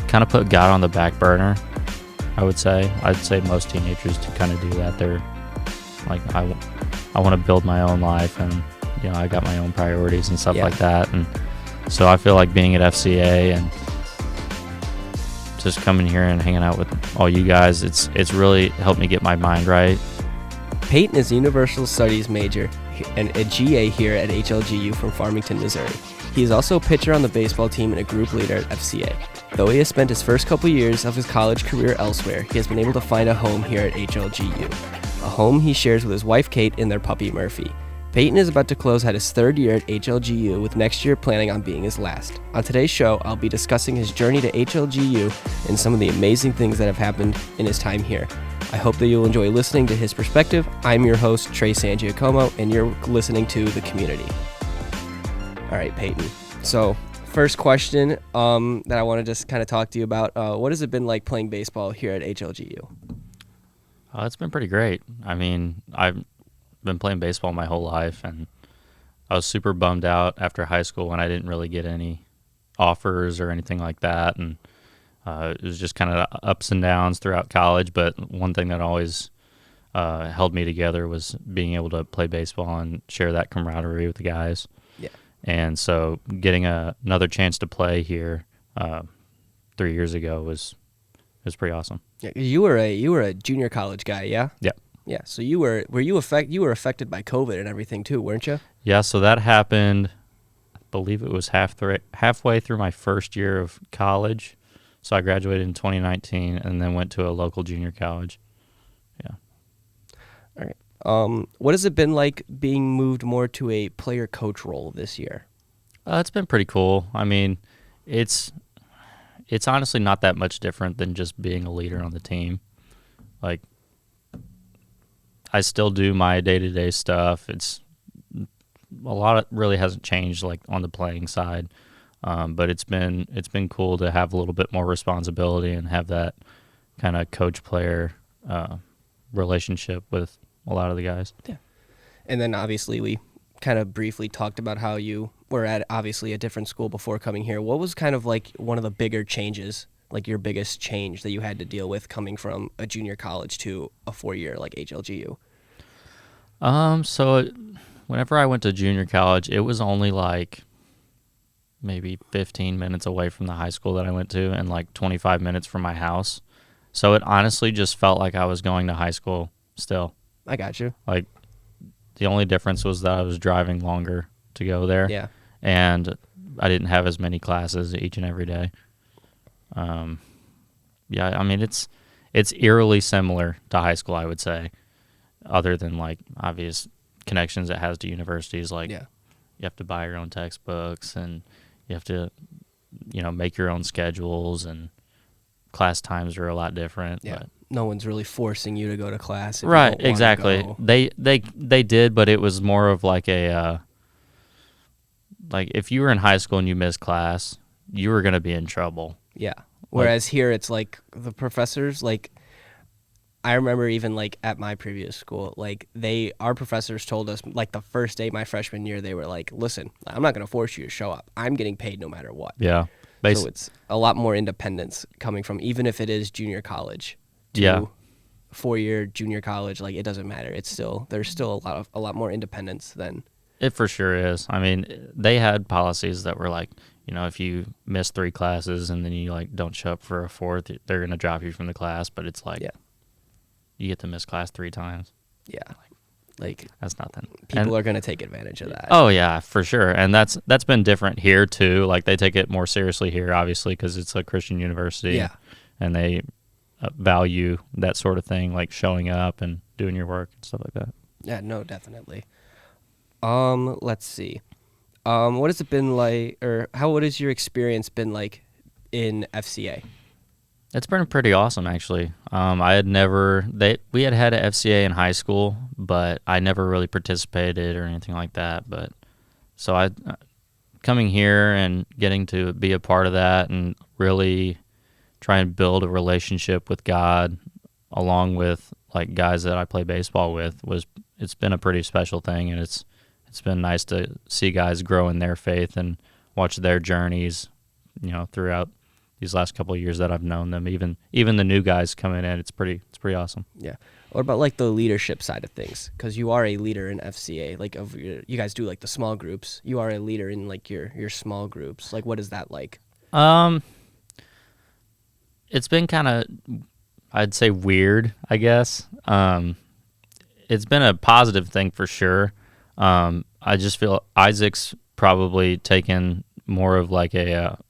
Kind of put God on the back burner, I would say. I'd say most teenagers to kind of do that. They're like, I want to build my own life, and I got my own priorities and stuff like that. And so I feel like being at FCA and just coming here and hanging out with all you guys, it's really helped me get my mind right. Peyton is a Universal Studies major and a GA here at HLGU from Farmington, Missouri. He is also a pitcher on the baseball team and a group leader at FCA. Though he has spent his first couple years of his college career elsewhere, he has been able to find a home here at HLGU, a home he shares with his wife Kate and their puppy Murphy. Peyton is about to close out his third year at HLGU, with next year planning on being his last. On today's show, I'll be discussing his journey to HLGU and some of the amazing things that have happened in his time here. I hope that you'll enjoy listening to his perspective. I'm your host, Trey Sangiacomo, and you're listening to The Community. All right, Peyton. So, first question that I want to just kind of talk to you about, what has it been like playing baseball here at HLGU? It's been pretty great. I mean, I've been playing baseball my whole life, and I was super bummed out after high school when I didn't really get any offers or anything like that, and it was just kind of ups and downs throughout college. But one thing that always held me together was being able to play baseball and share that camaraderie with the guys. Yeah. And so getting another chance to play here 3 years ago was pretty awesome. Yeah, you were a junior college guy, yeah? Yeah. Yeah, so you were affected by COVID and everything too, weren't you? Yeah, so that happened, I believe it was halfway through my first year of college. So I graduated in 2019 and then went to a local junior college. Yeah. All right. What has it been like being moved more to a player coach role this year? It's been pretty cool. I mean, it's honestly not that much different than just being a leader on the team. Like, I still do my day-to-day stuff. It's a lot of really hasn't changed like on the playing side, but it's been cool to have a little bit more responsibility and have that kind of coach-player relationship with a lot of the guys. Yeah, and then obviously we kind of briefly talked about how you were at obviously a different school before coming here. What was kind of like one of the bigger changes, like your biggest change that you had to deal with coming from a junior college to a 4-year like HLGU? So whenever I went to junior college, it was only like maybe 15 minutes away from the high school that I went to and like 25 minutes from my house. So it honestly just felt like I was going to high school still. I got you. Like, the only difference was that I was driving longer to go there. Yeah. And I didn't have as many classes each and every day. Yeah, I mean, it's eerily similar to high school, I would say, other than, like, obvious connections it has to universities. Like, you have to buy your own textbooks, and you have to, make your own schedules, and class times are a lot different. Yeah. But no one's really forcing you to go to class. If right, you don't exactly. go. They did, but it was more of like a like if you were in high school and you missed class, you were going to be in trouble. Yeah. Whereas here it's like the professors, like I remember even like at my previous school, like our professors told us like the first day my freshman year, they were like, listen, I'm not going to force you to show up. I'm getting paid no matter what. Yeah. So it's a lot more independence coming from, even if it is junior college. To 4-year junior college, like it doesn't matter. There's still a lot more independence than it for sure is. I mean, they had policies that were like, if you miss 3 classes and then you like don't show up for a 4th, they're gonna drop you from the class. But it's like, you get to miss class 3 times. Yeah, like that's nothing. People are gonna take advantage of that. Oh yeah, for sure. And that's been different here too. Like they take it more seriously here, obviously, because it's a Christian university. Yeah, and they value that sort of thing, like showing up and doing your work and stuff like that. Yeah, no, definitely. Let's see. What has it been like, or what has your experience been like in FCA? It's been pretty awesome, actually. I had we had a FCA in high school, but I never really participated or anything like that. But so coming here and getting to be a part of that and really try and build a relationship with God along with like guys that I play baseball with it's been a pretty special thing, and it's it's been nice to see guys grow in their faith and watch their journeys, throughout these last couple of years that I've known them. Even the new guys coming in, it's pretty awesome. Yeah. What about like the leadership side of things? Because you are a leader in FCA. Like, you guys do like the small groups. You are a leader in like your small groups. Like, what is that like? It's been kind of, I'd say, weird, I guess. It's been a positive thing for sure. I just feel Isaac's probably taken more of like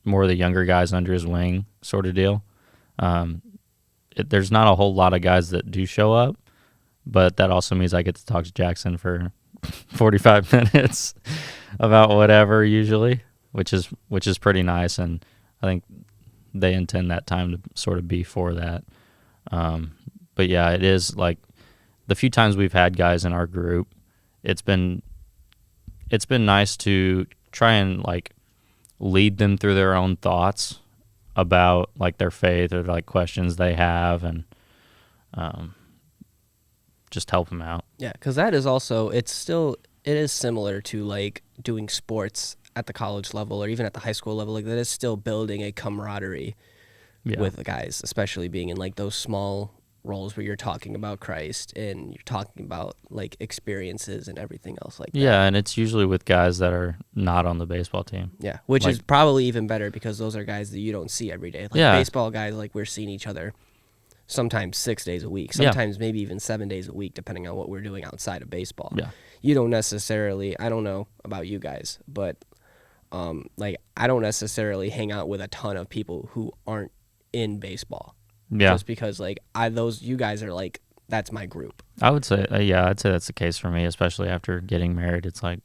more of the younger guys under his wing sort of deal. There's not a whole lot of guys that do show up, but that also means I get to talk to Jackson for 45 minutes about whatever usually, which is pretty nice, and I think they intend that time to sort of be for that. But yeah, it is like the few times we've had guys in our group, it's been nice to try and like lead them through their own thoughts about like their faith or like questions they have, and just help them out. Yeah, because that is also, it is similar to like doing sports at the college level or even at the high school level. Like, that is still building a camaraderie with the guys, especially being in like those small roles where you're talking about Christ and you're talking about like experiences and everything else like that. Yeah, and it's usually with guys that are not on the baseball team. Yeah, which is probably even better because those are guys that you don't see every day. Like baseball guys, like we're seeing each other sometimes 6 days a week, sometimes maybe even 7 days a week, depending on what we're doing outside of baseball. Yeah. You don't necessarily, I don't know about you guys, but like I don't necessarily hang out with a ton of people who aren't in baseball. Yeah. Just because like you guys are like, that's my group. I would say, I'd say that's the case for me, especially after getting married. It's like,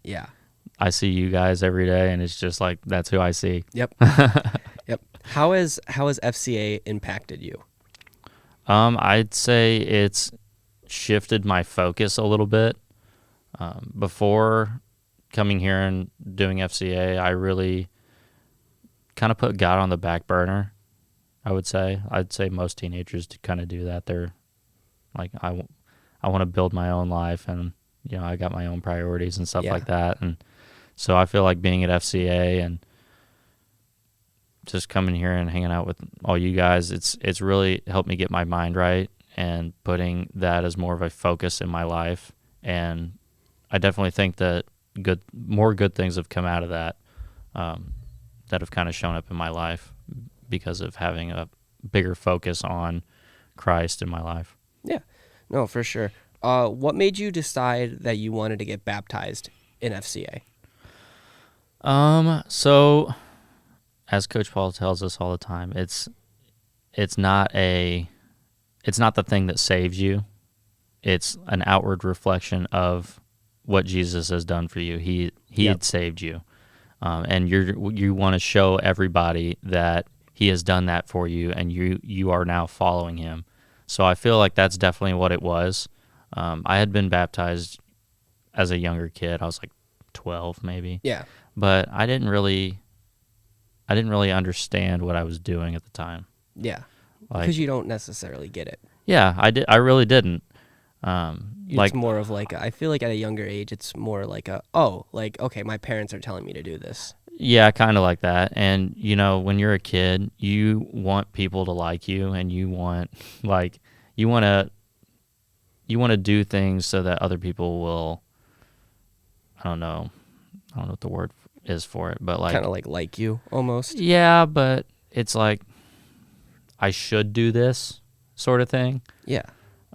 I see you guys every day, and it's just like, that's who I see. Yep. Yep. How has FCA impacted you? I'd say it's shifted my focus a little bit. Before coming here and doing FCA, I really kind of put God on the back burner, I would say. I'd say most teenagers kind of do that. They're like, I want to build my own life, and I got my own priorities and stuff like that. And so I feel like being at FCA and just coming here and hanging out with all you guys, it's really helped me get my mind right and putting that as more of a focus in my life. And I definitely think that more good things have come out of that, that have kind of shown up in my life because of having a bigger focus on Christ in my life. Yeah, no, for sure. What made you decide that you wanted to get baptized in FCA? So as Coach Paul tells us all the time, it's not the thing that saves you. It's an outward reflection of what Jesus has done for you. He had saved you, and you want to show everybody that He has done that for you, and you are now following Him. So I feel like that's definitely what it was. I had been baptized as a younger kid. I was like 12 maybe. Yeah. But I didn't really understand what I was doing at the time. Yeah. Because you don't necessarily get it. Yeah, I really didn't. It's more of like, I feel like at a younger age, it's more like okay, my parents are telling me to do this. Yeah, kind of like that. And, when you're a kid, you want people to like you, and you want to do things so that other people will, I don't know what the word is for it, but like... kind of like you, almost. Yeah, but it's like, I should do this sort of thing. Yeah.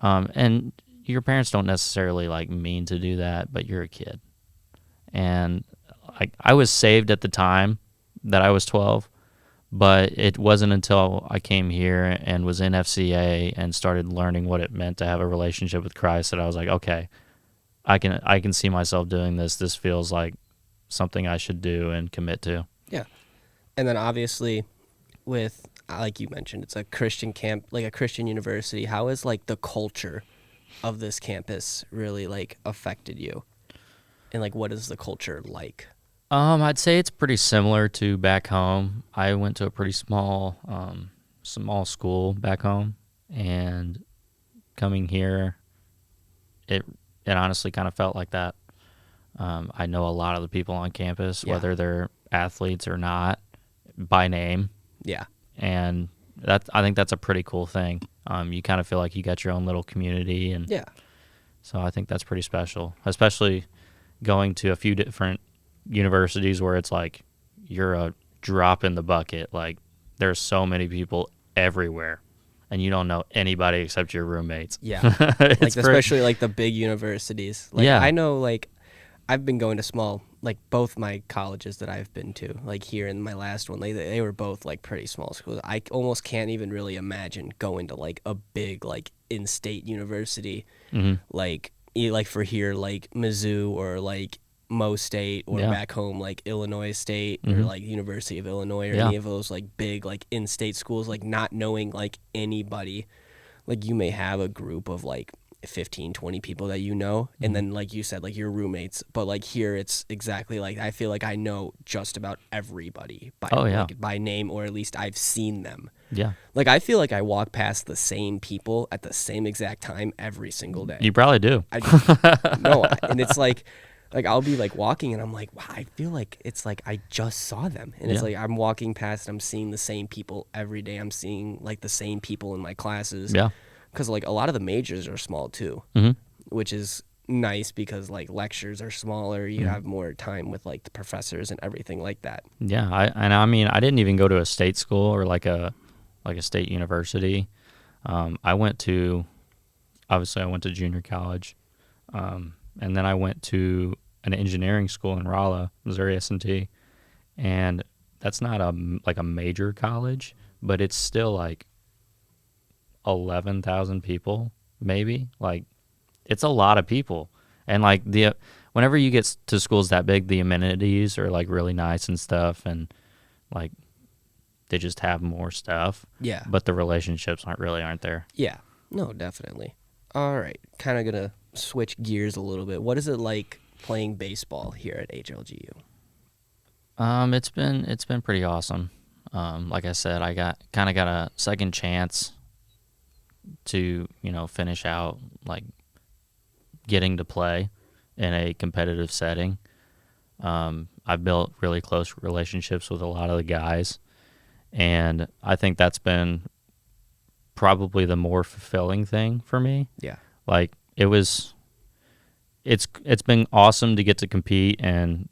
And your parents don't necessarily mean to do that, but you're a kid. And I was saved at the time that I was 12, but it wasn't until I came here and was in FCA and started learning what it meant to have a relationship with Christ that I was like, okay, I can see myself doing this. This feels like something I should do and commit to. Yeah. And then obviously with, like you mentioned, it's a Christian camp, like a Christian university. How has the culture of this campus really affected you? And what is the culture like? I'd say it's pretty similar to back home. I went to a pretty small school back home, and coming here, it honestly kind of felt like that. I know a lot of the people on campus, Yeah. whether they're athletes or not, by name. Yeah. And I think that's a pretty cool thing. You kind of feel like you got your own little community, and Yeah. so I think that's pretty special, especially going to a few different universities where it's like you're a drop in the bucket. Like there's so many people everywhere, and you don't know anybody except your roommates. Yeah. It's Like especially like the big universities. Like Yeah. I know like I've been going to small, like both my colleges that I've been to, like here in my last one, they were both like pretty small schools. I almost can't even really imagine going to like a big like in-state university, like like for here like Mizzou or like Mo State or Yeah. back home like Illinois State or like University of Illinois or Yeah. any of those like big like in-state schools, like not knowing like anybody. Like you may have a group of like 15, 20 people that you know, and then like you said, like your roommates, but like here it's exactly like I feel like I know just about everybody by like, by name, or at least I've seen them. Yeah. Like I feel like I walk past the same people at the same exact time every single day. You probably do. No, and it's like I'll be like walking and I'm like, wow, I feel like it's like I just saw them, and it's Yeah. like I'm walking past, I'm seeing the same people every day. I'm seeing like the same people in my classes. Yeah. Because like a lot of the majors are small too, which is nice because like lectures are smaller. You have more time with like the professors and everything like that. Yeah, I mean, I didn't even go to a state school or like a state university. I went to junior college, and then I went to an engineering school in Rolla, Missouri S&T, and that's not a major college, but it's still like 11,000 people, maybe. Like, it's a lot of people, and like whenever you get to schools that big, the amenities are like really nice and stuff, and like they just have more stuff. Yeah. But the relationships aren't there. Yeah. No, definitely. All right. Kind of gonna switch gears a little bit. What is it like playing baseball here at HLGU? It's been pretty awesome. Like I said, I got a second chance to, finish out like getting to play in a competitive setting. I've built really close relationships with a lot of the guys, and I think that's been probably the more fulfilling thing for me. Yeah. Like it's been awesome to get to compete, and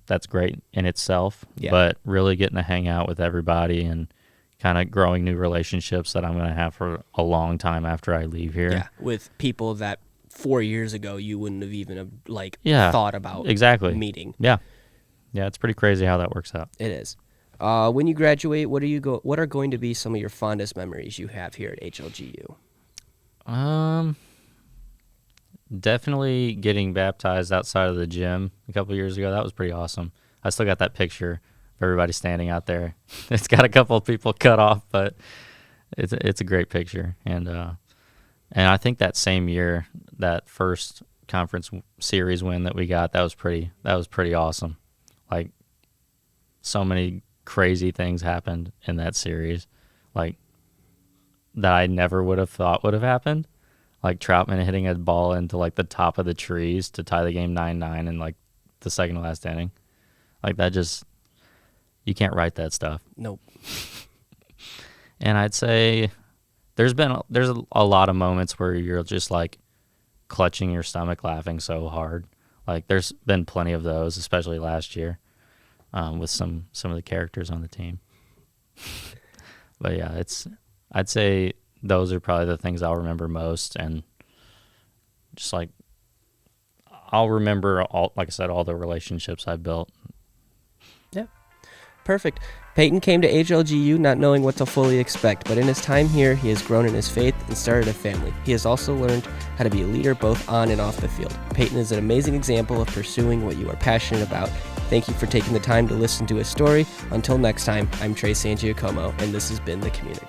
that's great in itself. Yeah. But really getting to hang out with everybody and kind of growing new relationships that I'm going to have for a long time after I leave here. Yeah. With people that 4 years ago you wouldn't have even thought about meeting. Yeah. Yeah, it's pretty crazy how that works out. It is. When you graduate, what are going to be some of your fondest memories you have here at HLGU? Definitely getting baptized outside of the gym a couple years ago. That was pretty awesome. I still got that picture of everybody standing out there. It's got a couple of people cut off, but it's a great picture. And I think that same year, that first conference series win that we got, that was pretty awesome. Like, so many crazy things happened in that series, like that I never would have thought would have happened. Like Troutman hitting a ball into like the top of the trees to tie the game 9-9 in like the second to last inning. Like that just, you can't write that stuff. Nope. And I'd say there's a lot of moments where you're just like clutching your stomach laughing so hard. Like there's been plenty of those, especially last year, with some of the characters on the team. But yeah, I'd say those are probably the things I'll remember most, and just like I'll remember all the relationships I built. Yeah. Perfect. Peyton came to HLGU not knowing what to fully expect, but in his time here, he has grown in his faith and started a family. He has also learned how to be a leader both on and off the field. Peyton is an amazing example of pursuing what you are passionate about. Thank you for taking the time to listen to his story. Until next time, I'm Trey Sangiacomo, and this has been The Community.